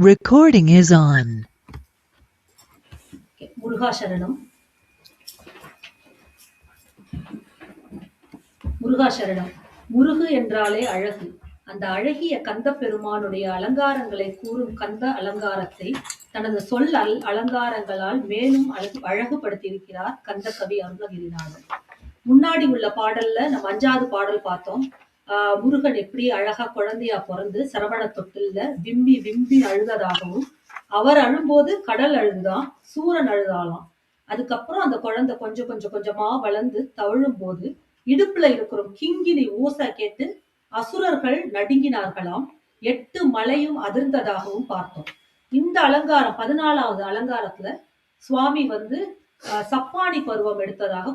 Recording is on. முருகா சரணம். முருகா சரணம். முருகு என்றாலே அழகு. அந்த அழகிய கந்த பெருமானுடைய அலங்காரங்களை கூறும் கந்த அலங்காரத்தை தனது சொல் அலங்காரங்களால் மேலும் அழகுபடுத்தியிருக்கிறார் கந்த கவி அருணகிரிநாதர். முன்னாடி உள்ள பாடல்ல நம்ம 5வது பாடல் பார்த்தோம். முருகன் எப்படி அழகா குழந்தையா பிறந்து சரவண தொட்டில்ல விம்மி விம்மி அழுததாகவும், அவர் அழும்போது கடல் அழுதுதான், சூரன் அழுதாலாம். அதுக்கப்புறம் அந்த குழந்தை கொஞ்சம் கொஞ்சம் கொஞ்சமா வளர்ந்து தவழும் போது இடுப்புல இருக்கிற கிங்கினி ஓசை கேட்டு அசுரர்கள் நடுங்கினார்களாம். 8 மலையும் அதிர்ந்ததாகவும் பார்த்தோம். இந்த அலங்காரம் 14வது அலங்காரத்துல சுவாமி வந்து சப்பானி பருவம் எடுத்ததாக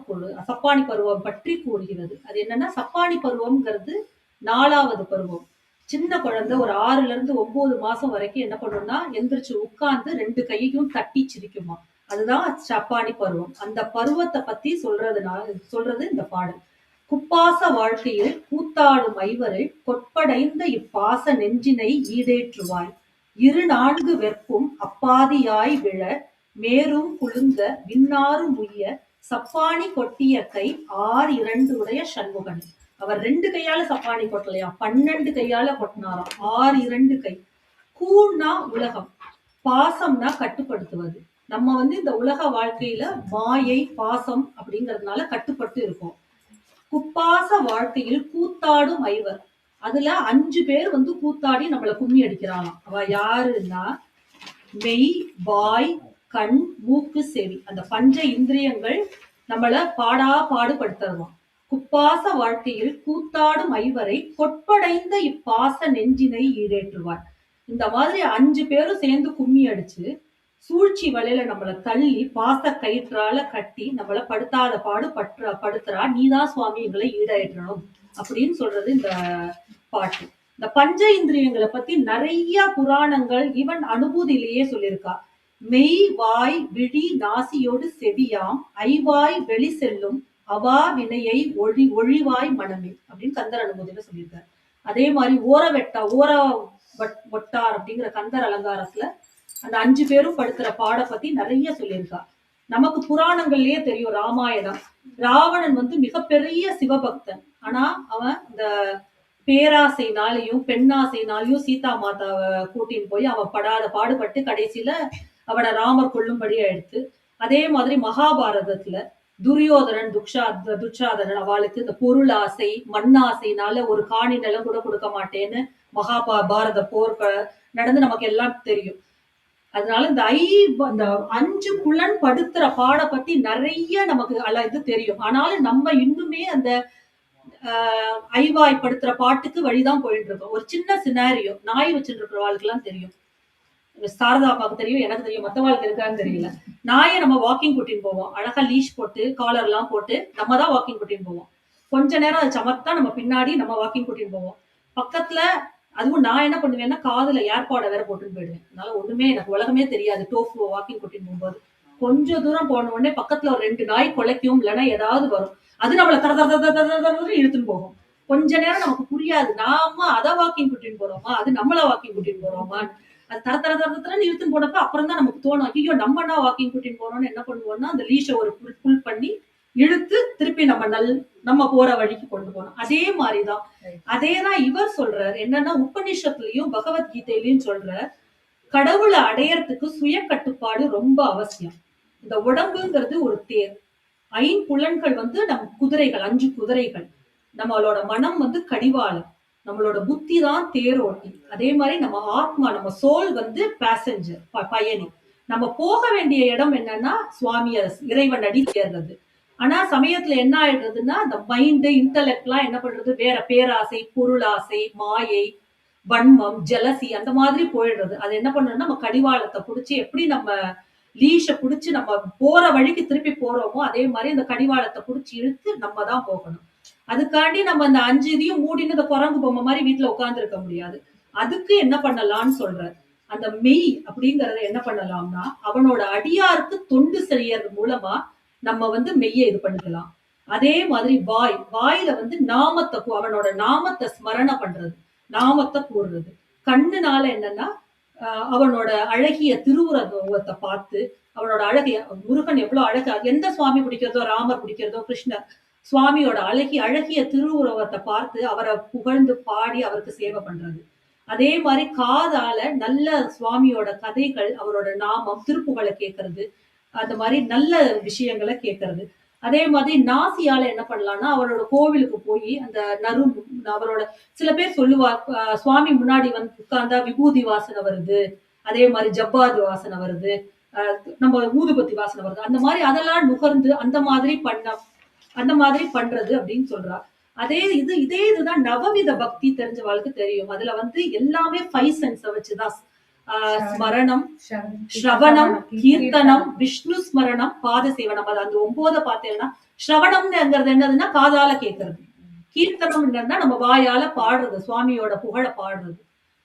சப்பானி பருவம் பற்றி கூறுகிறது. அது என்னன்னா, சப்பானி பருவம்ங்கிறது 4வது பருவம். சின்ன குழந்தை ஒரு 6ல இருந்து 9 மாசம் வரைக்கும் என்ன பண்ணும்னா, எந்திரிச்சு உட்கார்ந்து 2 கையையும் தட்டி சிரிக்குமா. அதுதான் சப்பானி பருவம். அந்த பருவத்தை பத்தி சொல்றது இந்த பாடல். குப்பாச வாழ்க்கையில் கூத்தாடும் ஐவரை கொட்படைந்த இப்பாச நெஞ்சினை ஈடேற்றுவாய். 4 வெற்பும் அப்பாதியாய் விழ மேரும் குலுங்க விண்ணாரும் உய்ய சப்பானி கொட்டிய கை 2 உடைய சண்முகன். அவர் 2 கையால சப்பானி கொட்டலையா, 12 கையால கொட்டினாராம். 2 கை. கூழ்னா உலகம், பாசம்னா கட்டுப்படுத்துவது. நம்ம வந்து இந்த உலக வாழ்க்கையில மாயை பாசம் அப்படிங்கறதுனால கட்டுப்பட்டு இருக்கோம். குப்பாச வாழ்க்கையில் கூத்தாடும் ஐவர், அதுல 5 பேர் வந்து கூத்தாடி நம்மள கும்மி அடிக்கிறாளாம். அவ யாருன்னா, மெய், வாய், கண், மூக்கு, செவி, அந்த பஞ்ச இந்திரியங்கள் நம்மள பாடுபடுத்துறோம். குப்பாச வாழ்க்கையில் கூத்தாடும் ஐவரை கொட்படைந்த இப்பாச நெஞ்சினை ஈடேற்றுவார். இந்த மாதிரி 5 பேரும் சேர்ந்து கும்மி அடிச்சு சூழ்ச்சி வலையில நம்மள தள்ளி பாச கயிற்றால கட்டி நம்மள படுத்தாத பாடு படுத்துறா. நீதான் சுவாமி எங்களை ஈடேற்றணும் அப்படின்னு சொல்றது இந்த பாட்டு. இந்த பஞ்ச இந்திரியங்களை பத்தி நிறைய புராணங்கள் ஈவன் அனுபூதியிலேயே சொல்லியிருக்கா. மெய், வாய், விழி, நாசியோடு செவியாம் ஐவாய் வெளி செல்லும் அவா வினையை ஒழிவாய் மனமே அப்படின்னு கந்தர் அனுபூதியில சொல்லியிருக்காரு. அதே மாதிரி ஒட்டார் அப்படிங்கிற கந்தர் அலங்காரத்துல அந்த 5 பேரும் படுத்துற பாட பத்தி நிறைய சொல்லியிருக்கா. நமக்கு புராணங்கள்லயே தெரியும் ராமாயணம். ராவணன் வந்து மிகப்பெரிய சிவபக்தன். ஆனா அவன் இந்த பேராசைனாலையும் பெண்ணாசைனாலையும் சீதா மாதாவை கூட்டின்னு போய் அவன் படாத பாடுபட்டு கடைசியில அவனை ராமர் கொள்ளும்படியா எடுத்து. அதே மாதிரி மகாபாரதத்துல துரியோதனன் துச்சாதனன் அவளுக்கு இந்த பொருள் ஆசை மண்ணாசைனால ஒரு காணி நிலம் கூட கொடுக்க மாட்டேன்னு மகாபாரத போர் நடந்து நமக்கு எல்லாம் தெரியும். அதனால இந்த 5 புலன் படுத்துற பாட பத்தி நிறைய நமக்கு இது தெரியும். ஆனாலும் நம்ம இன்னுமே அந்த ஐவாய்ப்படுத்துற பாட்டுக்கு வழிதான் போயிட்டு இருக்கோம். ஒரு சின்ன சினாரியோ, நாய் வச்சுட்டு இருக்கிறவாளுக்கு எல்லாம் தெரியும். சாரதா அம்மாவுக்கு தெரியும், எனக்கு தெரியும், மத்தவாளுக்கு இருக்கான்னு தெரியல. நாயை நம்ம வாக்கிங் கூட்டின்னு போவோம். அழகா லீஷ் போட்டு காலர் எல்லாம் போட்டு நம்ம தான் வாக்கிங் கூட்டின்னு போவோம். கொஞ்ச நேரம் அது சமத்தா நம்ம பின்னாடி நம்ம வாக்கிங் கூட்டின்னு போவோம். பக்கத்துல அதுவும் நான் என்ன பண்ணுவேன்னா, காதுல ஏர்பாட வேற போட்டுன்னு போயிடுவேன். அதனால ஒண்ணுமே எனக்கு உலகமே தெரியாது. டோஃபு வாக்கிங் கூட்டின்னு போகும்போது கொஞ்சம் தூரம் போன உடனே பக்கத்துல ஒரு 2 நாய் குலைக்கும், இல்லைன்னா ஏதாவது வரும். அது நம்மள தர இழுத்துன்னு போகும். கொஞ்ச நேரம் நமக்கு புரியாது, நாம அதை வாக்கிங் கூட்டின்னு போறோமா, அது நம்மள வாக்கிங் கூட்டின்னு போறோமா. அது தரன்னு இழுத்துன்னு போனப்ப அப்புறம் தான் நமக்கு தோணும், ஐயோ நம்ம வாக்கிங் கூட்டின்னு போறோம்னு என்ன பண்ணுவோம்னா, அந்த லீஷை ஒரு புல் பண்ணி இழுத்து திருப்பி நம்ம போற வழிக்கு கொண்டு போனோம். அதே மாதிரிதான் அதேதான் இவர் சொல்றார். என்னன்னா, உபநிஷத்துலயும் பகவத்கீதையிலயும் சொல்ற, கடவுளை அடையறதுக்கு சுய கட்டுப்பாடு ரொம்ப அவசியம். இந்த உடம்புங்கிறது ஒரு தேர். 5 புலன்கள் வந்து நம்ம குதிரைகள், 5 குதிரைகள். நம்மளோட மனம் வந்து கடிவாளம், நம்மளோட புத்தி தான் தேரோட்டி. அதே மாதிரி நம்ம ஆத்மா, நம்ம சோல் வந்து பேசஞ்சர், பயணி. நம்ம போக வேண்டிய இடம் என்னன்னா சுவாமிய இறைவன் அடி சேர்றது. ஆனா சமயத்துல என்ன ஆயிடுறதுன்னா, இந்த மைண்டு இன்டலெக்ட் எல்லாம் என்ன பண்றது, வேற பேராசை, பொருளாசை, மாயை, வன்மம், ஜலசி அந்த மாதிரி போயிடுறது. அது என்ன பண்ணணும்னா, நம்ம கடிவாளத்தை புடிச்சு எப்படி நம்ம லீஷ புடிச்சு நம்ம போற வழிக்கு திருப்பி போறோமோ, அதே மாதிரி அந்த கடிவாளத்தை புடிச்சு இழுத்து நம்ம தான் போகணும். அதுக்காண்டி நம்ம அந்த 5 இதையும் மூடின்னு இந்த குரங்கு பொம்மை மாதிரி வீட்டுல உட்கார்ந்து இருக்க முடியாது. அதுக்கு என்ன பண்ணலாம்னு சொல்ற, அந்த மெய் அப்படிங்கறத என்ன பண்ணலாம்னா, அவனோட அடியாருக்கு தொண்டு செய்யறது மூலமா நம்ம வந்து மெய்ய இது பண்ணிக்கலாம். அதே மாதிரி வாயில வந்து அவனோட நாமத்தை ஸ்மரண பண்றது, நாமத்தை கூறுறது. கண்ணுனால என்னன்னா, அவனோட அழகிய திருவுருவத்தை பார்த்து அவனோட அழகிய முருகன் எவ்வளவு அழகா எந்த சுவாமி பிடிக்கிறதோ ராமர் பிடிக்கிறதோ கிருஷ்ணர் சுவாமியோட அழகிய திருவுருவத்தை பார்த்து அவரை புகழ்ந்து பாடி அவருக்கு சேவை பண்றது. அதே மாதிரி காதால நல்ல சுவாமியோட கதைகள் அவரோட நாமம் திருப்புகழை கேட்கறது, அந்த மாதிரி நல்ல விஷயங்களை கேட்கறது. அதே மாதிரி நாசியால என்ன பண்ணலாம்னா அவரோட கோவிலுக்கு போய் அந்த அவரோட சில பேர் சொல்லுவார் சுவாமி முன்னாடி வந்து உட்கார்ந்தா விபூதி வாசனை வருது, அதே மாதிரி ஜப்பாது வாசனை வருது, நம்ம ஊதுபத்தி வாசனை வருது, அந்த மாதிரி அதெல்லாம் நுகர்ந்து அந்த மாதிரி பண்றது அப்படின்னு சொல்றா. இதே இதுதான் நவவித பக்தி தெரிஞ்சவாளுக்கு தெரியும். அதுல வந்து எல்லாமே 5 சென்ஸை வச்சுதான் ஸ்மரணம், ஸ்ரவணம், கீர்த்தனம், விஷ்ணு ஸ்மரணம், பாத சேவனம். அது அந்த 9 பார்த்தேன்னா ஸ்ரவணம்ங்கிறது என்னதுன்னா காதால கேட்கறது, கீர்த்தனம் என்னன்னா நம்ம வாயால பாடுறது, சுவாமியோட புகழ பாடுறது,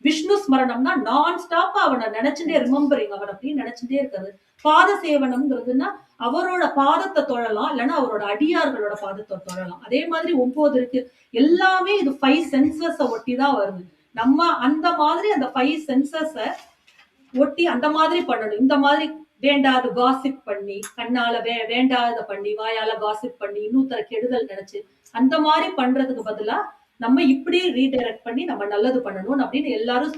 விஷ்ணு ஸ்மரணம்னா நான் ஸ்டாப்பா அவனை நினைச்சுட்டே ரிமெம்பரிங் அவன் அப்படின்னு நினைச்சுட்டே இருக்கிறது, பாத சேவனம்ங்கிறதுன்னா அவரோட பாதத்தை தொழலாம், இல்லைன்னா அவரோட அடியார்களோட பாதத்தை தொழலாம். அதே மாதிரி 9 இருக்கு. எல்லாமே இது 5 சென்சஸ் ஒட்டிதான் வருது. நம்ம அந்த மாதிரி அந்த 5 சென்சஸ ஒட்டி அந்த மாதிரி பண்ணணும். இந்த மாதிரி வேண்டாத காசிப் பண்ணி, கண்ணால வேண்டாத பண்ணி, வாயால காசிப் பண்ணி, இன்னொருத்தர கெடுதல் நினைச்சு அந்த மாதிரி பண்றதுக்கு பதிலா நம்ம இப்படி ரீடைரக்ட் பண்ணி நம்ம நல்லது பண்ணணும் அப்படின்னு எல்லாரும்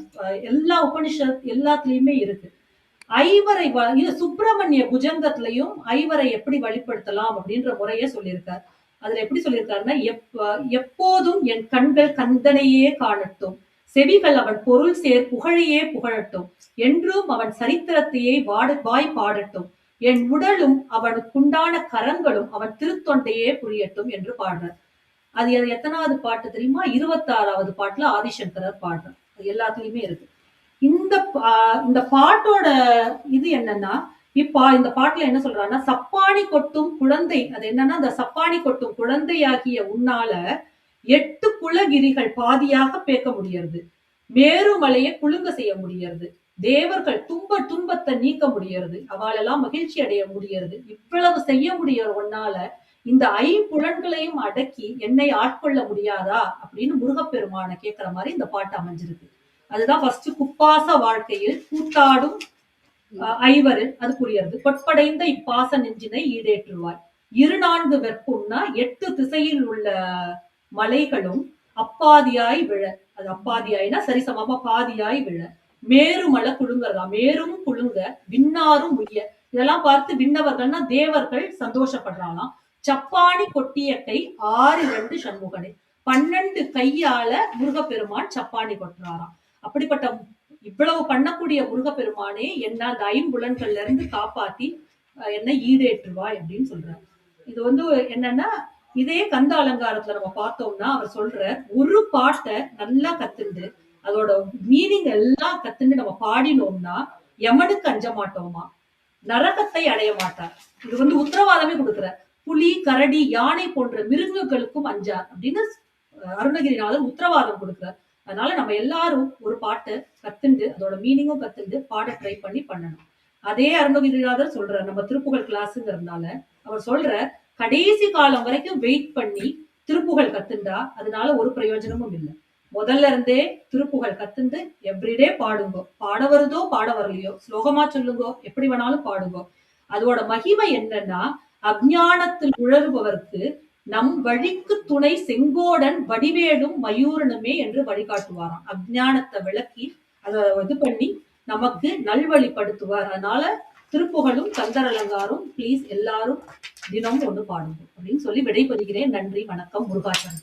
எல்லா உபனிஷத் எல்லாத்துலயுமே இருக்கு. ஐவரை சுப்பிரமணிய புஜங்கத்திலையும் ஐவரை எப்படி வழிபடுத்தலாம் அப்படின்ற முறைய சொல்லியிருக்கார். அதுல எப்படி சொல்லியிருக்காருன்னா எப்போதும் என் கண்கள் கந்தனையே காணட்டும், செவிகள் அவன் பொருள் சேர் புகழையே புகழட்டும், என்றும் அவன் சரித்திரத்தையே வாய் பாடட்டும், என் உடலும் அவனுக்குண்டான கரங்களும் அவன் திருத்தொண்டையே புரியட்டும் என்று பாடுறார். அது எத்தனாவது பாட்டு தெரியுமா? 26வது பாட்டுல ஆதிசங்கரர் பாடுறார். அது எல்லாத்துலயுமே இருக்கு. இந்த பாட்டோட இது என்னன்னா இந்த பாட்டுல என்ன சொல்றான்னா சப்பாணி கொட்டும் குழந்தை, அது என்னன்னா அந்த சப்பாணி கொட்டும் குழந்தையாகிய உன்னால 8 குலகிரிகள் பாதியாக பேக்க முடியறது, மேருமலையை குலுங்க செய்ய முடியறது, தேவர்கள் துன்பத்தை நீக்க முடியறது, அவளெல்லாம் மகிழ்ச்சி அடைய முடியறது, இவ்வளவு செய்ய முடியற ஒன்னால இந்த 5 புலன்களையும் அடக்கி என்னை ஆட்கொள்ள முடியாதா அப்படின்னு முருகப்பெருமான கேட்கிற மாதிரி இந்த பாட்டு அமைஞ்சிருக்கு. அதுதான் ஃபர்ஸ்ட் குப்பாச வாழ்க்கையில் கூத்தாடும் ஐவரில் அது புரியுது. கொட்படைந்த இப்பாச நெஞ்சினை ஈடேற்றுவாய், 2 வெற்பும்னா 8 திசையில் உள்ள மலைகளும் அப்பாதியாய் விழ, அது அப்பாதியாய்னா சரிசமமா பாதியாய் விழ, மேருமலை குழுங்கறதா, மேரும் குழுங்க விண்ணாரும் உய்ய, இதெல்லாம் பார்த்து விண்ணவர்கள்னா தேவர்கள் சந்தோஷப்படுறாங்களாம். சப்பாணி கொட்டிய கை 6 சண்முகனே, 12 கையால முருகப்பெருமான் சப்பாணி கொட்டுறாராம். அப்படிப்பட்ட இவ்வளவு பண்ணக்கூடிய முருகப்பெருமானே என்ன அந்த 5 புலன்கள்ல இருந்து காப்பாத்தி என்ன ஈடேற்றுவாய் அப்படின்னு சொல்றாரு. இது வந்து என்னன்னா இதே கந்த அலங்காரத்துல நம்ம பார்த்தோம்னா அவர் சொல்ற ஒரு பாட்டை நல்லா கத்துண்டு அதோட மீனிங் எல்லாம் கத்துண்டு நம்ம பாடினோம்னா யமனுக்கு அஞ்ச மாட்டோமா, நரகத்தை அடைய மாட்டார். இது வந்து உத்தரவாதமே கொடுக்குற. புலி, கரடி, யானை போன்ற மிருகங்களுக்கும் அஞ்சார் அப்படின்னு அருணகிரிநாதர் உத்தரவாதம் கொடுக்கிறார். அதனால நம்ம எல்லாரும் ஒரு பாட்டை கத்துண்டு அதோட மீனிங்கும் கத்துண்டு பாட ட்ரை பண்ணணும். அதே அருணகிரிநாதர் சொல்ற நம்ம திருப்புகழ் கிளாஸுங்கிறதுனால அவர் சொல்ற கடைசி காலம் வரைக்கும் வெயிட் பண்ணி திருப்புகழ் கத்துண்டா அதனால ஒரு பிரயோஜனமும் இல்லை. முதல்ல இருந்தே திருப்புகழ் கத்துண்டு எவ்ரிடே பாடுங்கோ, பாட வருதோ பாட வரலையோ ஸ்லோகமா சொல்லுங்கோ, எப்படி வேணாலும் பாடுங்கோ. அதோட மகிமை என்னன்னா அஞ்ஞானத்தில் உழறுபவர்க்கு நம் வழிக்கு துணை செங்கோடன் வடிவேலும் மயூரனுமே என்று வழிகாட்டுவாராம். அஞ்ஞானத்தை விளக்கி அதை இது பண்ணி நமக்கு நல்வழிப்படுத்துவார். அதனால திருப்புகழும் கந்தர் அலங்காரம் ப்ளீஸ் எல்லாரும் தினமும் ஒன்று பாடுங்க அப்படின்னு சொல்லி விடைபெறுகிறேன். நன்றி, வணக்கம். முருகாசனம்.